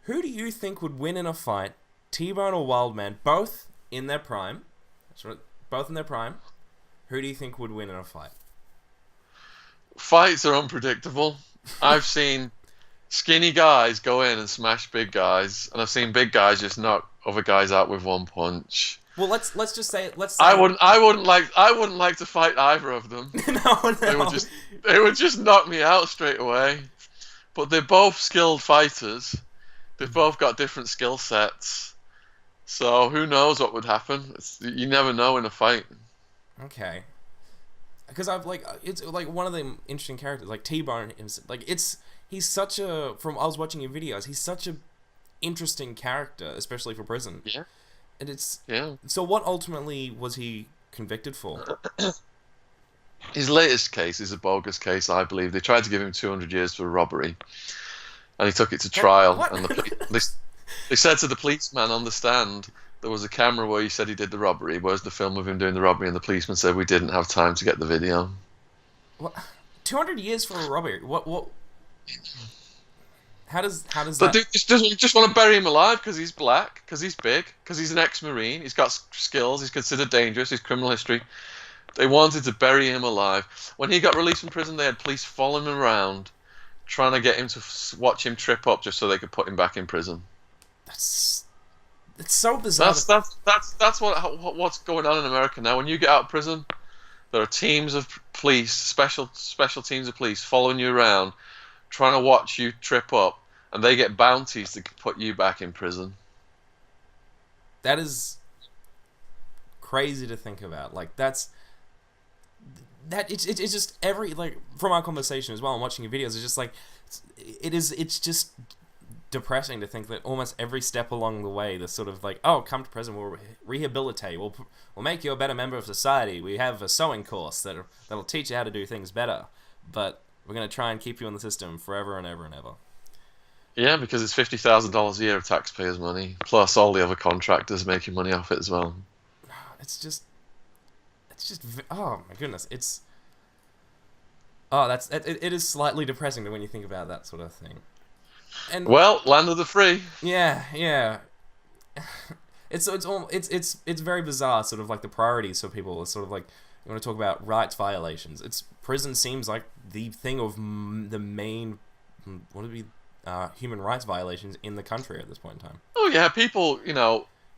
Who do you think would win in a fight, T-Bone or Wildman, both in their prime? Both in their prime. Who do you think would win in a fight? Fights are unpredictable. I've seen skinny guys go in and smash big guys, and I've seen big guys just knock other guys out with one punch. Well, let's just say I wouldn't like to fight either of them. No. They would just knock me out straight away. But they're both skilled fighters. They've both got different skill sets. So who knows what would happen? You never know in a fight. Okay. Because it's like one of the interesting characters, like T-Bone. He's such a, I was watching your videos, he's such a interesting character, especially for prison. Yeah. And so what ultimately was he convicted for? His latest case is a bogus case, I believe. They tried to give him 200 years for robbery, and he took it to trial. What? And they said to the policeman on the stand, there was a camera where he said he did the robbery. Where's the film of him doing the robbery? And the policeman said we didn't have time to get the video. What? 200 years for a robbery? What? How does but that? They just want to bury him alive because he's black, because he's big, because he's an ex-Marine. He's got skills. He's considered dangerous. His criminal history. They wanted to bury him alive. When he got released from prison, they had police following him around, trying to get him to watch him trip up just so they could put him back in prison. It's so bizarre. That's what's going on in America now. When you get out of prison, there are teams of police, special teams of police following you around, trying to watch you trip up, and they get bounties to put you back in prison. That is crazy to think about. Like it's just from our conversation as well and watching your videos, it's just like it's just depressing to think that almost every step along the way, they're sort of like, oh, come to prison, we'll rehabilitate, we'll make you a better member of society. We have a sewing course that'll teach you how to do things better, but we're going to try and keep you in the system forever and ever and ever. Yeah, because it's $50,000 a year of taxpayers' money, plus all the other contractors making money off it as well. It's just, oh my goodness, it is slightly depressing when you think about that sort of thing. And well, land of the free. Yeah. It's very bizarre, sort of like the priorities for people. It's sort of like, you want to talk about rights violations. Prison seems like the thing of the main, what would be, human rights violations in the country at this point in time. Oh yeah, people,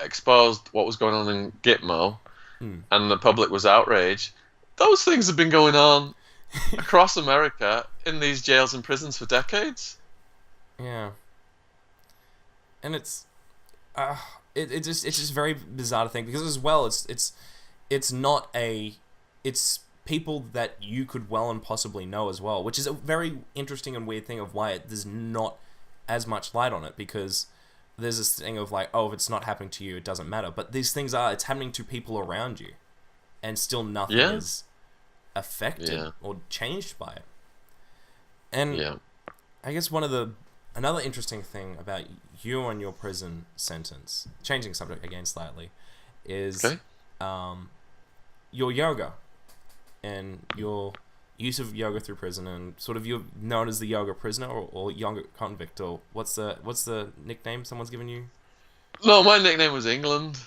exposed what was going on in Gitmo, and the public was outraged. Those things have been going on across America in these jails and prisons for decades. Yeah, and it's just very bizarre to think, because as well it's people that you could well and possibly know as well, which is a very interesting and weird thing of why there's not as much light on it, because there's this thing of like, oh, if it's not happening to you, it doesn't matter. But these things it's happening to people around you, and still nothing is affected Yeah. or changed by it. And Yeah. I guess another interesting thing about you and your prison sentence, changing subject again slightly, is Okay. your yoga and your use of yoga through prison, and sort of you're known as the yoga prisoner or yoga convict, or what's the nickname someone's given you? No, my nickname was England.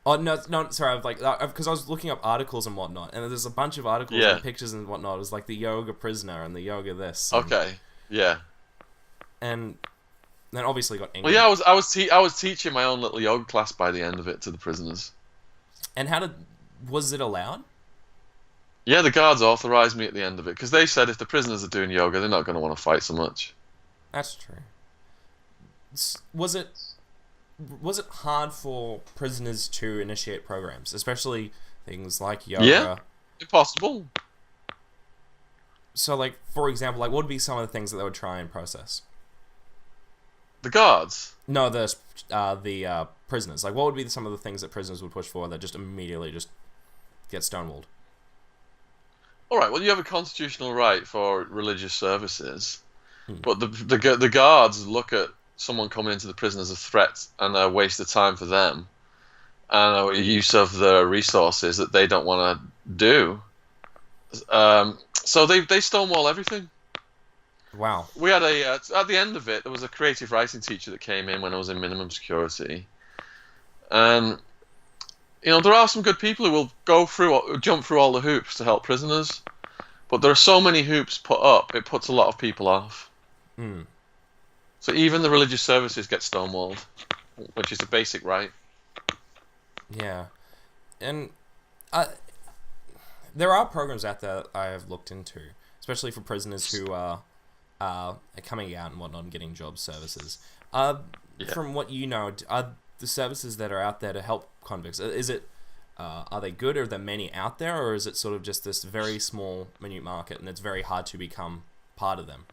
Oh no, sorry. I've because I was looking up articles and whatnot, and there's a bunch of articles Yeah. and pictures and whatnot. It was like the yoga prisoner and the yoga this. Okay. Yeah. And then obviously got Well, England. yeah, I was teaching my own little yoga class by the end of it to the prisoners. And was it allowed? Yeah, the guards authorised me at the end of it because they said if the prisoners are doing yoga, they're not going to want to fight so much. That's true. Was it hard for prisoners to initiate programs, especially things like yoga? Yeah, impossible. So, like, for example, like, what would be some of the things that they would try and process? The guards. No, the prisoners. Like, what would be some of the things that prisoners would push for that just immediately just get stonewalled? All right. Well, you have a constitutional right for religious services, but the guards look at someone coming into the prison as a threat and a waste of time for them, and a use of the resources that they don't want to do. So they stonewall everything. Wow. We had at the end of it, there was a creative writing teacher that came in when I was in minimum security, and there are some good people who will jump through all the hoops to help prisoners, but there are so many hoops put up, it puts a lot of people off. So even the religious services get stonewalled, which is a basic right. Yeah, and there are programs out there I have looked into, especially for prisoners who are coming out and whatnot and getting job services. From what you know, are the services that are out there to help convicts, are they good? Are there many out there, or is it sort of just this very small, minute market, and it's very hard to become part of them?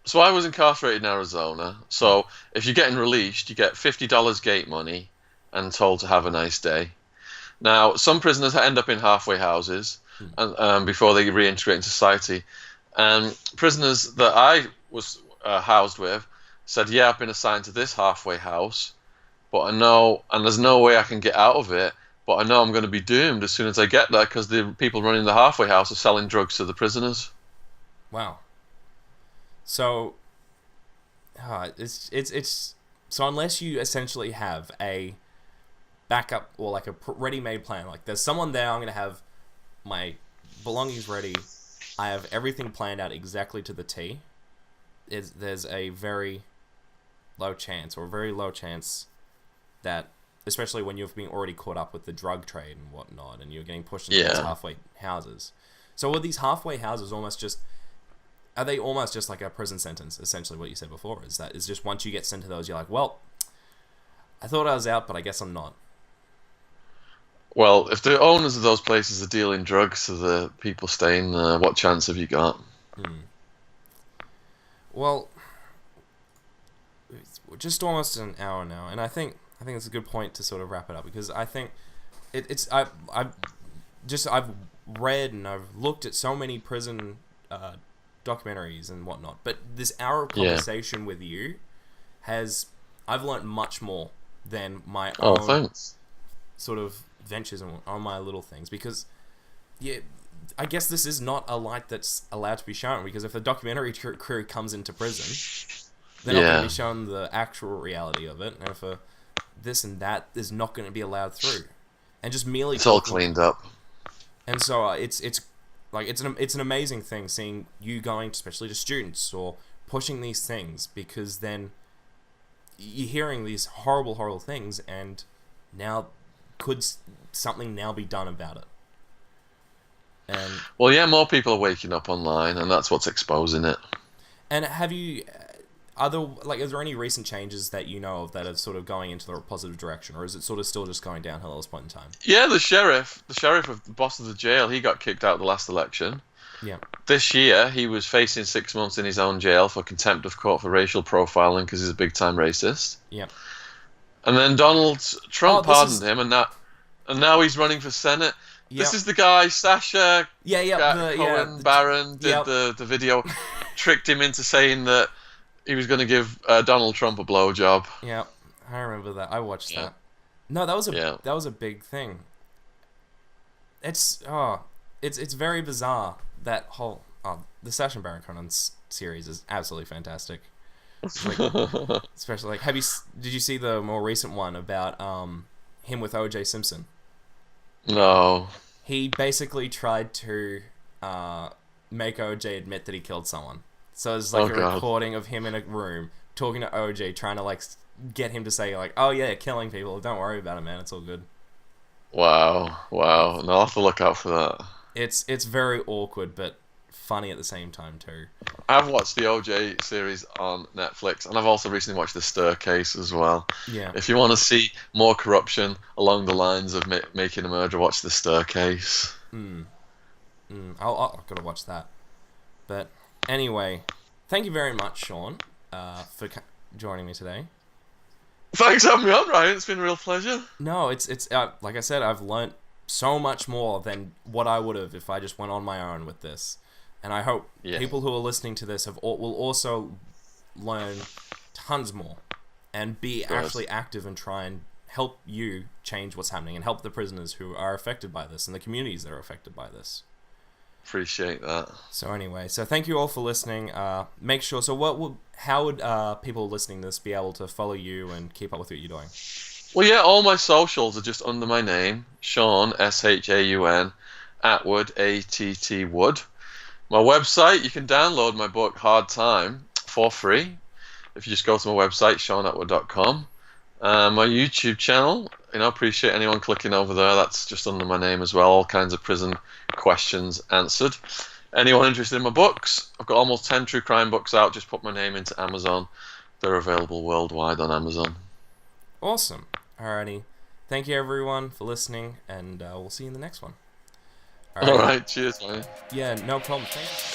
So I was incarcerated in Arizona. So if you're getting released, you get $50 gate money and told to have a nice day. Now, some prisoners end up in halfway houses and before they reintegrate into society. And prisoners that I was housed with said, yeah, I've been assigned to this halfway house, but I know, and there's no way I can get out of it, but I know I'm going to be doomed as soon as I get there because the people running the halfway house are selling drugs to the prisoners. Wow. So, so unless you essentially have a backup or like a ready-made plan, like there's someone there, I'm going to have my belongings ready, I have everything planned out exactly to the T, there's a very low chance that, especially when you've been already caught up with the drug trade and whatnot, and you're getting pushed into these halfway houses. So are these halfway houses are they almost just like a prison sentence, essentially what you said before? Is just once you get sent to those, you're like, well, I thought I was out, but I guess I'm not. Well, if the owners of those places are dealing drugs to the people staying there, what chance have you got? Well, we're just almost an hour now, and I think it's a good point to sort of wrap it up, because I think I've read and I've looked at so many prison documentaries and whatnot, but this hour of conversation with you I've learned much more than my own sort of ventures on my little things, because I guess this is not a light that's allowed to be shown, because if the documentary crew comes into prison, they're not going to be shown the actual reality of it, and if this and that is not going to be allowed through, and just merely it's all cleaned up. And so it's an amazing thing seeing you going, especially to students, or pushing these things, because then you're hearing these horrible things, and now could something now be done about it? And well, yeah, more people are waking up online, and that's what's exposing it. And have you is there any recent changes that you know of that are sort of going into the positive direction, or is it sort of still just going downhill at this point in time? Yeah, the sheriff of the boss of the jail, he got kicked out the last election. Yeah. This year, he was facing 6 months in his own jail for contempt of court for racial profiling because he's a big-time racist. Yeah. And then Donald Trump pardoned him, and now he's running for Senate. Yep. This is the guy, Sasha Cohen Baron, did the video, tricked him into saying that he was going to give Donald Trump a blowjob. Yeah, I remember that. I watched that. No, that was a big thing. It's very bizarre. That whole the Sacha Baron Cohen series is absolutely fantastic. Like, especially like, did you see the more recent one about him with O.J. Simpson? No. He basically tried to make O.J. admit that he killed someone. So it's like recording of him in a room talking to O.J., trying to like get him to say like, "Oh yeah, killing people. Don't worry about it, man. It's all good." Wow. And I'll have to look out for that. It's very awkward, but funny at the same time too. I've watched the OJ series on Netflix, and I've also recently watched The Stir Case as well. Yeah. If you want to see more corruption along the lines of making a murder, watch The Stir Case. I'll gotta watch that. But anyway, thank you very much, Shaun, for joining me today. Thanks for having me on, Ryan. It's been a real pleasure. No, it's like I said, I've learnt so much more than what I would have if I just went on my own with this. And I hope people who are listening to this will also learn tons more and be actually active and try and help you change what's happening and help the prisoners who are affected by this and the communities that are affected by this. Appreciate that. So anyway, thank you all for listening. Make sure. So how would people listening to this be able to follow you and keep up with what you're doing? Well, yeah, all my socials are just under my name, Shaun, Shaun, Attwood, Att-Wood. My website, you can download my book, Hard Time, for free. If you just go to my website, ShaunAttwood.com. My YouTube channel, appreciate anyone clicking over there. That's just under my name as well. All kinds of prison questions answered. Anyone interested in my books? I've got almost 10 true crime books out. Just put my name into Amazon. They're available worldwide on Amazon. Awesome. Alrighty. Thank you, everyone, for listening, and we'll see you in the next one. All right. Cheers, man. Yeah, no problem. Thank you.